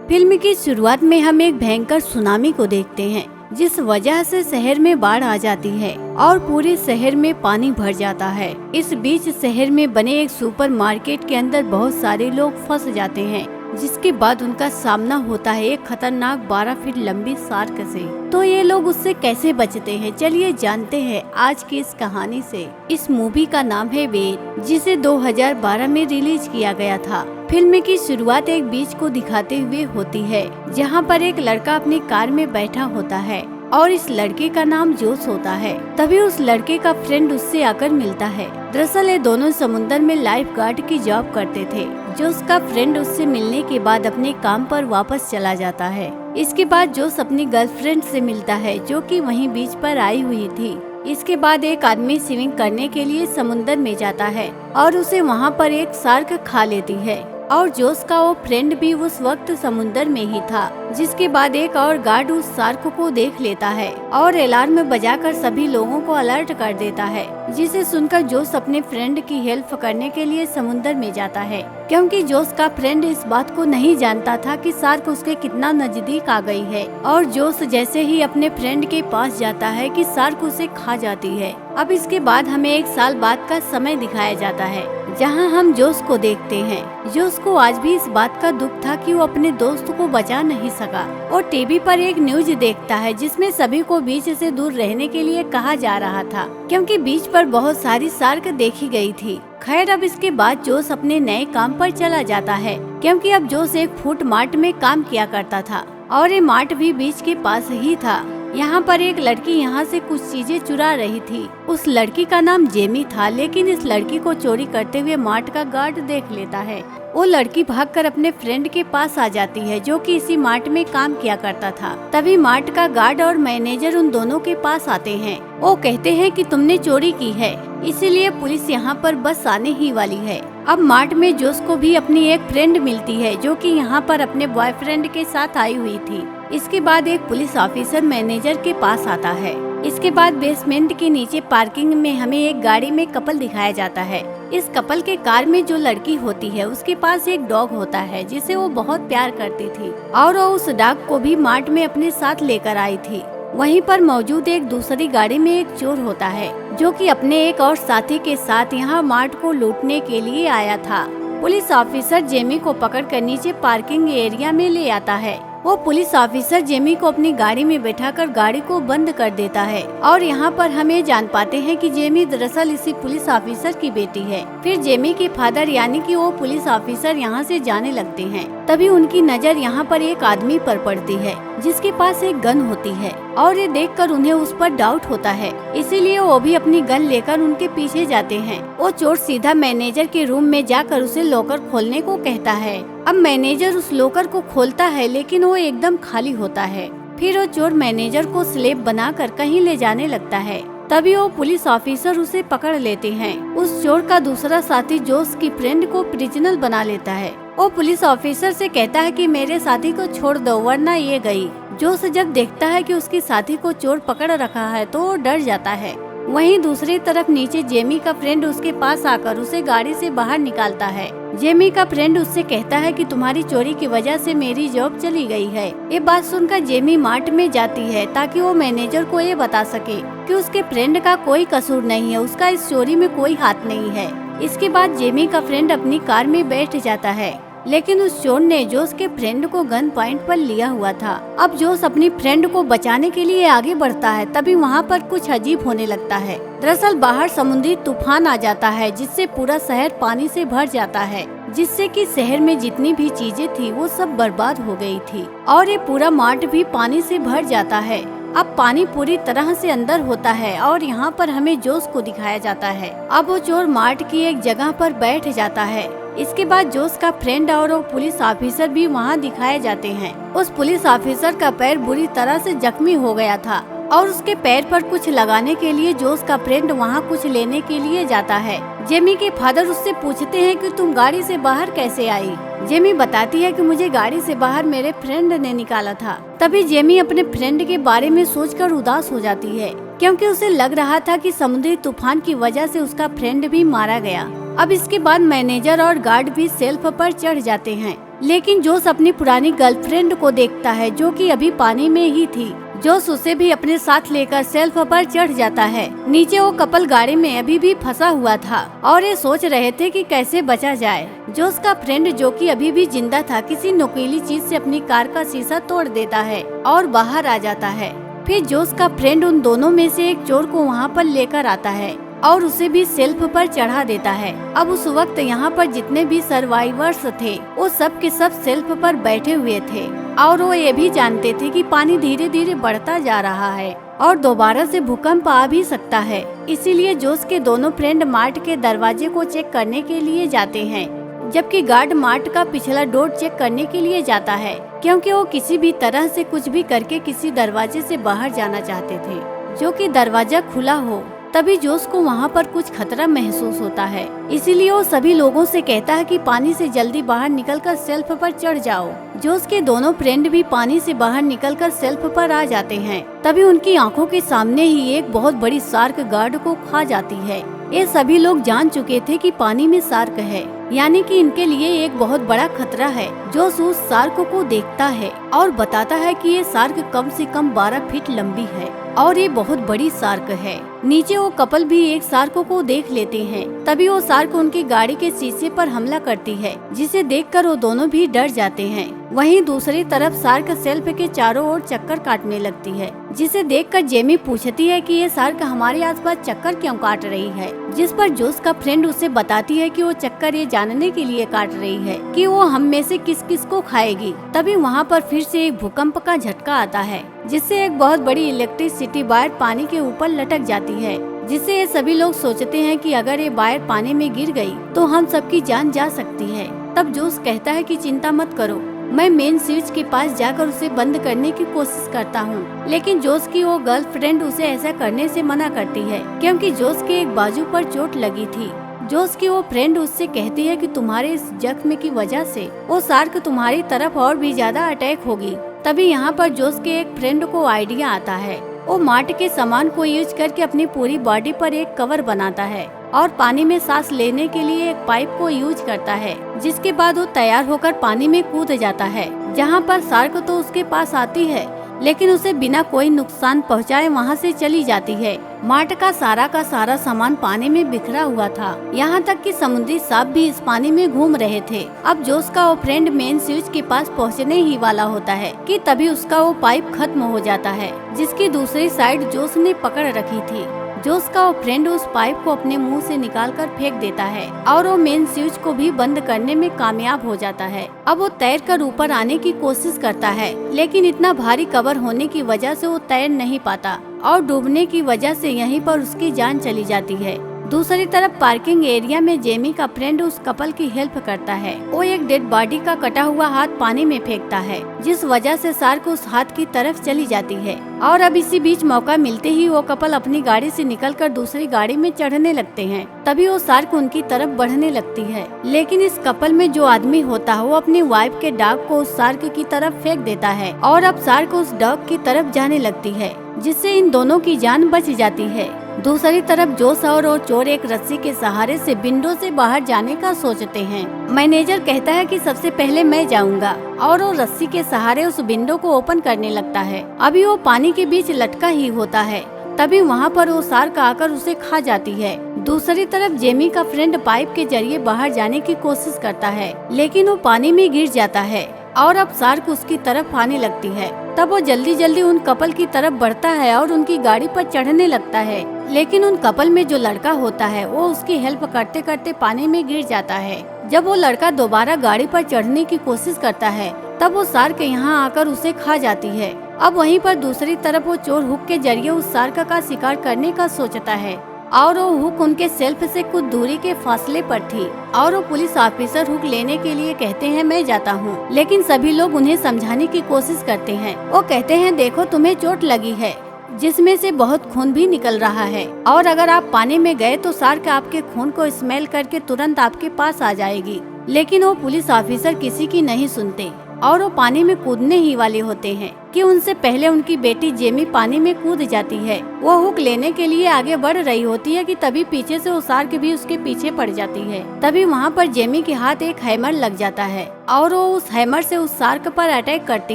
Film की शुरुआत में हम एक भयंकर सुनामी को देखते हैं, जिस वजह से शहर में बाढ़ आ जाती है और पूरे शहर में पानी भर जाता है। इस बीच शहर में बने एक सुपरमार्केट के अंदर बहुत सारे लोग फंस जाते हैं, जिसके बाद उनका सामना होता है एक खतरनाक 12 फीट लंबी शार्क से। तो ये लोग उससे कैसे बचते हैं, चलिए जानते हैं आज की इस कहानी से। इस मूवी का नाम है वेट, जिसे 2012 में रिलीज किया गया था। फिल्म की शुरुआत एक बीच को दिखाते हुए होती है, जहाँ पर एक लड़का अपनी कार में बैठा होता है और इस लड़के का नाम जोश होता है। तभी उस लड़के का फ्रेंड उससे आकर मिलता है। दरअसल ये दोनों समुद्र में लाइफ गार्ड की जॉब करते थे। जोश का फ्रेंड उससे मिलने के बाद अपने काम पर वापस चला जाता है। इसके बाद जोश अपनी गर्लफ्रेंड से मिलता है, जो कि वहीं बीच पर आई हुई थी। इसके बाद एक आदमी स्विमिंग करने के लिए समुद्र में जाता है और उसे वहाँ पर एक शार्क खा लेती है और जोश का वो फ्रेंड भी उस वक्त समुद्र में ही था। जिसके बाद एक और गार्ड उस शार्क को देख लेता है और अलार्म बजाकर सभी लोगों को अलर्ट कर देता है, जिसे सुनकर जोश अपने फ्रेंड की हेल्प करने के लिए समुद्र में जाता है, क्योंकि जोश का फ्रेंड इस बात को नहीं जानता था कि शार्क उसके कितना नजदीक आ गई है। और जोश जैसे ही अपने फ्रेंड के पास जाता है कि शार्क उसे खा जाती है। अब इसके बाद हमें 1 साल बाद का समय दिखाया जाता है, जहां हम जोश को देखते हैं। जोश को आज भी इस बात का दुख था कि वो अपने दोस्त को बचा नहीं सका और टीवी पर एक न्यूज देखता है, जिसमें सभी को बीच से दूर रहने के लिए कहा जा रहा था, क्योंकि बीच पर बहुत सारी शार्क देखी गई थी। खैर, अब इसके बाद जोश अपने नए काम पर चला जाता है, क्योंकि अब जोश एक फूड मार्ट में काम किया करता था और ये मार्ट भी बीच के पास ही था। यहाँ पर एक लड़की यहाँ से कुछ चीजें चुरा रही थी। उस लड़की का नाम जेमी था, लेकिन इस लड़की को चोरी करते हुए मार्ट का गार्ड देख लेता है। वो लड़की भागकर अपने फ्रेंड के पास आ जाती है, जो कि इसी मार्ट में काम किया करता था। तभी मार्ट का गार्ड और मैनेजर उन दोनों के पास आते हैं। वो कहते हैं कि तुमने चोरी की है, इसीलिए पुलिस यहाँ पर बस आने ही वाली है। अब मार्ट में जोश को भी अपनी एक फ्रेंड मिलती है, जो कि यहाँ पर अपने बॉयफ्रेंड के साथ आई हुई थी। इसके बाद एक पुलिस ऑफिसर मैनेजर के पास आता है। इसके बाद बेसमेंट के नीचे पार्किंग में हमें एक गाड़ी में कपल दिखाया जाता है। इस कपल के कार में जो लड़की होती है, उसके पास एक डॉग होता है, जिसे वो बहुत प्यार करती थी और वो उस डॉग को भी मार्ट में अपने साथ लेकर आई थी। वहीं पर मौजूद एक दूसरी गाड़ी में एक चोर होता है, जो कि अपने एक और साथी के साथ यहाँ मार्ट को लूटने के लिए आया था। पुलिस ऑफिसर जेमी को पकड़कर नीचे पार्किंग एरिया में ले आता है। वो पुलिस ऑफिसर जेमी को अपनी गाड़ी में बैठाकर गाड़ी को बंद कर देता है और यहाँ पर हम ये जान पाते हैं कि जेमी दरअसल इसी पुलिस ऑफिसर की बेटी है। फिर जेमी के फादर यानी कि वो पुलिस ऑफिसर यहाँ से जाने लगते हैं। तभी उनकी नजर यहाँ पर एक आदमी पर पड़ती है, जिसके पास एक गन होती है और ये देखकर उन्हें उस पर डाउट होता है, इसीलिए वो भी अपनी गन लेकर उनके पीछे जाते हैं। वो चोर सीधा मैनेजर के रूम में जाकर उसे लॉकर खोलने को कहता है। अब मैनेजर उस लॉकर को खोलता है, लेकिन वो एकदम खाली होता है। फिर वो चोर मैनेजर को स्लेब बनाकर कहीं ले जाने लगता है। तभी वो पुलिस ऑफिसर उसे पकड़ लेते हैं। उस चोर का दूसरा साथी जोश की फ्रेंड को प्रिजनर बना लेता है। वो पुलिस ऑफिसर से कहता है कि मेरे साथी को छोड़ दो, वरना ये गई। जोश जब देखता है कि उसके साथी को चोर पकड़ रखा है, तो वो डर जाता है। वहीं दूसरी तरफ नीचे जेमी का फ्रेंड उसके पास आकर उसे गाड़ी से बाहर निकालता है। जेमी का फ्रेंड उससे कहता है कि तुम्हारी चोरी की वजह से मेरी जॉब चली गई है। ये बात सुनकर जेमी मार्ट में जाती है, ताकि वो मैनेजर को ये बता सके कि उसके फ्रेंड का कोई कसूर नहीं है, उसका इस चोरी में कोई हाथ नहीं है। इसके बाद जेमी का फ्रेंड अपनी कार में बैठ जाता है, लेकिन उस चोर ने जोश के फ्रेंड को गन पॉइंट पर लिया हुआ था। अब जोश अपनी फ्रेंड को बचाने के लिए आगे बढ़ता है, तभी वहाँ पर कुछ अजीब होने लगता है। दरअसल बाहर समुद्री तूफान आ जाता है, जिससे पूरा शहर पानी से भर जाता है, जिससे कि शहर में जितनी भी चीजें थी वो सब बर्बाद हो गई थी और ये पूरा मार्ट भी पानी से भर जाता है। अब पानी पूरी तरह से अंदर होता है और यहाँ पर हमें जोश को दिखाया जाता है। अब वो चोर मार्ट की एक जगह पर बैठ जाता है। इसके बाद जोश का फ्रेंड और वो पुलिस ऑफिसर भी वहाँ दिखाए जाते हैं। उस पुलिस ऑफिसर का पैर बुरी तरह से जख्मी हो गया था और उसके पैर पर कुछ लगाने के लिए जोश का फ्रेंड वहाँ कुछ लेने के लिए जाता है। जेमी के फादर उससे पूछते हैं कि तुम गाड़ी से बाहर कैसे आई। जेमी बताती है कि मुझे गाड़ी से बाहर मेरे फ्रेंड ने निकाला था। तभी जेमी अपने फ्रेंड के बारे में सोचकर उदास हो जाती है, क्योंकि उसे लग रहा था कि समुद्री तूफान की वजह से उसका फ्रेंड भी मारा गया। अब इसके बाद मैनेजर और गार्ड भी सेल्फ पर चढ़ जाते हैं, लेकिन जोश अपनी पुरानी गर्लफ्रेंड को देखता है जो कि अभी पानी में ही थी। जोश उसे भी अपने साथ लेकर शेल्फ पर चढ़ जाता है। नीचे वो कपल गाड़ी में अभी भी फंसा हुआ था और ये सोच रहे थे कि कैसे बचा जाए। जोश का फ्रेंड जो कि अभी भी जिंदा था किसी नुकीली चीज से अपनी कार का शीशा तोड़ देता है और बाहर आ जाता है। फिर जोश का फ्रेंड उन दोनों में से एक चोर को वहाँ पर लेकर आता है और उसे भी शेल्फ पर चढ़ा देता है। अब उस वक्त यहाँ पर जितने भी सर्वाइवर्स थे वो सब के सब शेल्फ पर बैठे हुए थे और वो ये भी जानते थे कि पानी धीरे धीरे बढ़ता जा रहा है और दोबारा से भूकंप आ भी सकता है। इसीलिए जोश के दोनों फ्रेंड मार्ट के दरवाजे को चेक करने के लिए जाते हैं, जबकि गार्ड मार्ट का पिछला डोर चेक करने के लिए जाता है क्योंकि वो किसी भी तरह से कुछ भी करके किसी दरवाजे से बाहर जाना चाहते थे जो कि दरवाजा खुला हो। तभी जोश को वहाँ पर कुछ खतरा महसूस होता है, इसीलिए वो सभी लोगों से कहता है कि पानी से जल्दी बाहर निकलकर शेल्फ पर चढ़ जाओ। जोश के दोनों फ्रेंड भी पानी से बाहर निकलकर शेल्फ पर आ जाते हैं। तभी उनकी आंखों के सामने ही एक बहुत बड़ी शार्क गार्ड को खा जाती है। ये सभी लोग जान चुके थे कि पानी में शार्क है, यानी कि इनके लिए एक बहुत बड़ा खतरा है। जोश उस शार्क को देखता है और बताता है कि ये शार्क कम से कम 12 फीट लंबी है और ये बहुत बड़ी शार्क है। नीचे वो कपल भी एक शार्क को देख लेते हैं। तभी वो शार्क उनकी गाड़ी के शीशे पर हमला करती है, जिसे देखकर वो दोनों भी डर जाते हैं। वहीं दूसरी तरफ शार्क शेल्फ के चारों ओर चक्कर काटने लगती है, जिसे देखकर जेमी पूछती है कि ये शार्क हमारे आसपास चक्कर क्यों काट रही है, जिस पर जोश का फ्रेंड उसे बताती है कि वो चक्कर ये जानने के लिए काट रही है कि वो हम में से किस किस को खाएगी। तभी वहाँ पर फिर से एक भूकंप का झटका आता है, जिससे एक बहुत बड़ी इलेक्ट्रिसिटी वायर पानी के ऊपर लटक जाती है, जिससे ये सभी लोग सोचते हैं कि अगर ये वायर पानी में गिर गई तो हम सबकी जान जा सकती है। तब जोश कहता है कि चिंता मत करो, मैं मेन स्विच के पास जाकर उसे बंद करने की कोशिश करता हूँ। लेकिन जोश की वो गर्लफ्रेंड उसे ऐसा करने से मना करती है क्योंकि जोश के एक बाजू पर चोट लगी थी। जोश की वो फ्रेंड उससे कहती है कि तुम्हारे इस जख्म की वजह से वो शार्क तुम्हारी तरफ और भी ज्यादा अटैक होगी। तभी यहाँ पर जोश के एक फ्रेंड को आइडिया आता है। वो मार्ट के सामान को यूज करके अपनी पूरी बॉडी पर एक कवर बनाता है और पानी में सांस लेने के लिए एक पाइप को यूज करता है, जिसके बाद वो तैयार होकर पानी में कूद जाता है, जहाँ पर शार्क तो उसके पास आती है लेकिन उसे बिना कोई नुकसान पहुँचाए वहाँ से चली जाती है। मार्ट का सारा सामान पानी में बिखरा हुआ था, यहाँ तक कि समुद्री सांप भी इस पानी में घूम रहे थे। अब जोश का वो फ्रेंड मेन स्विच के पास पहुँचने ही वाला होता है कि तभी उसका वो पाइप खत्म हो जाता है, जिसकी दूसरी साइड जोश ने पकड़ रखी थी। जोश का वो फ्रेंड उस पाइप को अपने मुंह से निकालकर फेंक देता है और वो मेन स्विच को भी बंद करने में कामयाब हो जाता है। अब वो तैरकर ऊपर आने की कोशिश करता है, लेकिन इतना भारी कवर होने की वजह से वो तैर नहीं पाता और डूबने की वजह से यहीं पर उसकी जान चली जाती है। दूसरी तरफ पार्किंग एरिया में जेमी का फ्रेंड उस कपल की हेल्प करता है। वो एक डेड बॉडी का कटा हुआ हाथ पानी में फेंकता है, जिस वजह से शार्क उस हाथ की तरफ चली जाती है। और अब इसी बीच मौका मिलते ही वो कपल अपनी गाड़ी से निकलकर दूसरी गाड़ी में चढ़ने लगते हैं। तभी वो शार्क उनकी तरफ बढ़ने लगती है, लेकिन इस कपल में जो आदमी होता है वो अपनी वाइफ के डॉग को उस शार्क की तरफ फेंक देता है और अब शार्क उस डॉग की तरफ जाने लगती है, जिससे इन दोनों की जान बच जाती है। दूसरी तरफ जोश और वो चोर एक रस्सी के सहारे से विंडो से बाहर जाने का सोचते हैं। मैनेजर कहता है कि सबसे पहले मैं जाऊंगा और वो रस्सी के सहारे उस विंडो को ओपन करने लगता है। अभी वो पानी के बीच लटका ही होता है, तभी वहाँ पर वो शार्क आकर उसे खा जाती है। दूसरी तरफ जेमी का फ्रेंड पाइप के जरिए बाहर जाने की कोशिश करता है, लेकिन वो पानी में गिर जाता है और अब शार्क उसकी तरफ आने लगती है। तब वो जल्दी जल्दी उन कपल की तरफ बढ़ता है और उनकी गाड़ी पर चढ़ने लगता है, लेकिन उन कपल में जो लड़का होता है वो उसकी हेल्प करते करते पानी में गिर जाता है। जब वो लड़का दोबारा गाड़ी पर चढ़ने की कोशिश करता है तब वो शार्क यहाँ आकर उसे खा जाती है। अब वहीं पर दूसरी तरफ वो चोर हुक के जरिए उस शार्क का शिकार करने का सोचता है और वो हुक उनके सेल्फ से कुछ दूरी के फासले पर थी और वो पुलिस ऑफिसर हुक लेने के लिए कहते हैं मैं जाता हूँ, लेकिन सभी लोग उन्हें समझाने की कोशिश करते हैं। वो कहते हैं देखो तुम्हें चोट लगी है, जिसमें से बहुत खून भी निकल रहा है और अगर आप पानी में गए तो शार्क आपके खून को स्मेल करके तुरंत आपके पास आ जाएगी। लेकिन वो पुलिस ऑफिसर किसी की नहीं सुनते और वो पानी में कूदने ही वाले होते हैं कि उनसे पहले उनकी बेटी जेमी पानी में कूद जाती है। वो हुक लेने के लिए आगे बढ़ रही होती है कि तभी पीछे से वो शार्क भी उसके पीछे पड़ जाती है। तभी वहाँ पर जेमी के हाथ एक हैमर लग जाता है और वो उस हैमर से उस शार्क पर अटैक करती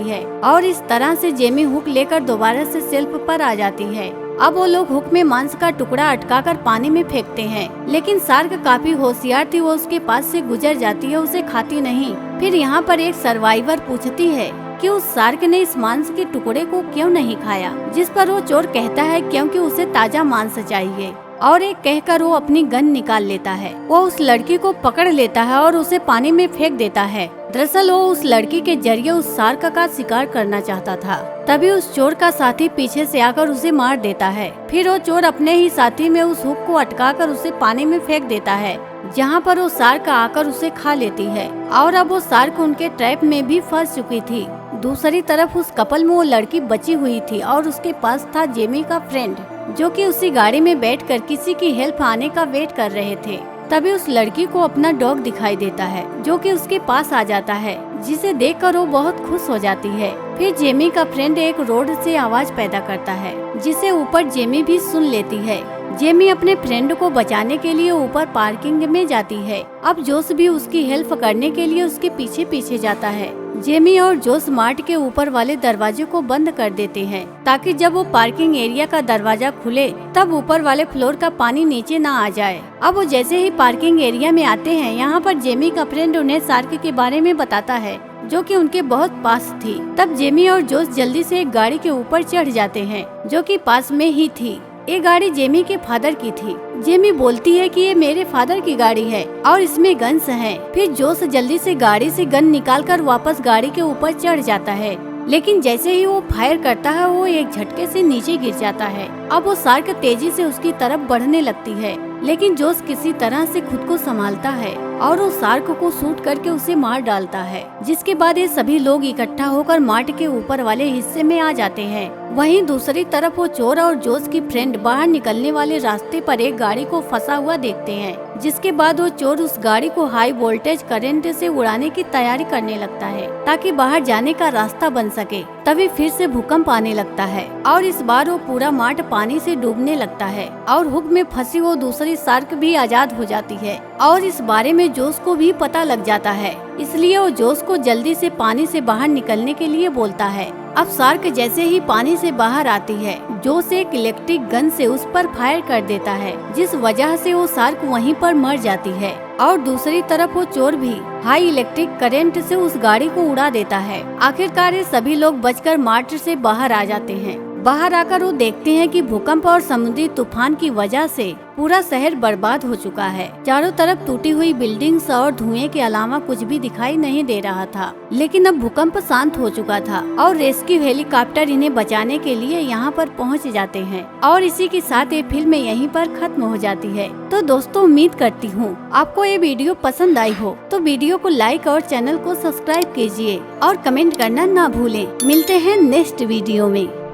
है और इस तरह से जेमी हुक लेकर दोबारा से शेल्फ पर आ जाती है। अब वो लोग हुक में मांस का टुकड़ा अटकाकर पानी में फेंकते हैं, लेकिन शार्क काफी होशियार थी, वो उसके पास से गुजर जाती है, उसे खाती नहीं। फिर यहाँ पर एक सर्वाइवर पूछती है कि उस शार्क ने इस मांस के टुकड़े को क्यों नहीं खाया, जिस पर वो चोर कहता है क्योंकि उसे ताजा मांस चाहिए और एक कहकर वो अपनी गन निकाल लेता है। वो उस लड़की को पकड़ लेता है और उसे पानी में फेंक देता है। दरअसल वो उस लड़की के जरिए उस शार्क का शिकार करना चाहता था। तभी उस चोर का साथी पीछे से आकर उसे मार देता है। फिर वो चोर अपने ही साथी में उस हुक को अटकाकर उसे पानी में फेंक देता है, जहाँ पर वो शार्क आकर उसे खा लेती है और अब वो शार्क उनके ट्रैप में भी फंस चुकी थी। दूसरी तरफ उस कपल में वो लड़की बची हुई थी और उसके पास था जेमी का फ्रेंड, जो कि उसी गाड़ी में बैठकर किसी की हेल्प आने का वेट कर रहे थे। तभी उस लड़की को अपना डॉग दिखाई देता है, जो कि उसके पास आ जाता है, जिसे देखकर वो बहुत खुश हो जाती है। फिर जेमी का फ्रेंड एक रोड से आवाज पैदा करता है, जिसे ऊपर जेमी भी सुन लेती है। जेमी अपने फ्रेंड को बचाने के लिए ऊपर पार्किंग में जाती है। अब जोश भी उसकी हेल्प करने के लिए उसके पीछे पीछे जाता है। जेमी और जोश मार्ट के ऊपर वाले दरवाजे को बंद कर देते हैं, ताकि जब वो पार्किंग एरिया का दरवाजा खुले तब ऊपर वाले फ्लोर का पानी नीचे ना आ जाए। अब वो जैसे ही पार्किंग एरिया में आते हैं, यहाँ पर जेमी का फ्रेंड उन्हें शार्क के बारे में बताता है, जो कि उनके बहुत पास थी। तब जेमी और जोश जल्दी से एक गाड़ी के ऊपर चढ़ जाते हैं, जो कि पास में ही थी। ये गाड़ी जेमी के फादर की थी। जेमी बोलती है कि ये मेरे फादर की गाड़ी है और इसमें गन्स हैं। फिर जोश जल्दी से गाड़ी से गन निकालकर वापस गाड़ी के ऊपर चढ़ जाता है, लेकिन जैसे ही वो फायर करता है वो एक झटके से नीचे गिर जाता है। अब वो शार्क तेजी से उसकी तरफ बढ़ने लगती है, लेकिन जोश किसी तरह से खुद को संभालता है और वो शार्क को शूट करके उसे मार डालता है। जिसके बाद ये सभी लोग इकट्ठा होकर मार्ट के ऊपर वाले हिस्से में आ जाते हैं। वहीं दूसरी तरफ वो चोर और जोश की फ्रेंड बाहर निकलने वाले रास्ते पर एक गाड़ी को फंसा हुआ देखते हैं, जिसके बाद वो चोर उस गाड़ी को हाई वोल्टेज करंट से उड़ाने की तैयारी करने लगता है, ताकि बाहर जाने का रास्ता बन सके। तभी फिर से भूकंप आने लगता है और इस बार वो पूरा मार्ट पानी से डूबने लगता है और हुक में फंसी वो दूसरी शार्क भी आजाद हो जाती है और इस बारे में जोश को भी पता लग जाता है। इसलिए वो जोश को जल्दी से पानी से बाहर निकलने के लिए बोलता है। अब शार्क जैसे ही पानी से बाहर आती है, जोश एक इलेक्ट्रिक गन से उस पर फायर कर देता है, जिस वजह से वो शार्क वहीं पर मर जाती है। और दूसरी तरफ वो चोर भी हाई इलेक्ट्रिक करंट से उस गाड़ी को उड़ा देता है। आखिरकार ये सभी लोग बचकर मार्ट से बाहर आ जाते हैं। बाहर आकर वो देखते हैं कि भूकंप और समुद्री तूफान की वजह से पूरा शहर बर्बाद हो चुका है। चारों तरफ टूटी हुई बिल्डिंग्स और धुएं के अलावा कुछ भी दिखाई नहीं दे रहा था। लेकिन अब भूकंप शांत हो चुका था और रेस्क्यू हेलीकॉप्टर इन्हें बचाने के लिए यहाँ पर पहुँच जाते हैं। और इसी के साथ ये फिल्म यहीं पर खत्म हो जाती है। तो दोस्तों, उम्मीद करती हूँ आपको ये वीडियो पसंद आई हो, तो वीडियो को लाइक और चैनल को सब्सक्राइब कीजिए और कमेंट करना ना भूलें। मिलते हैं नेक्स्ट वीडियो में।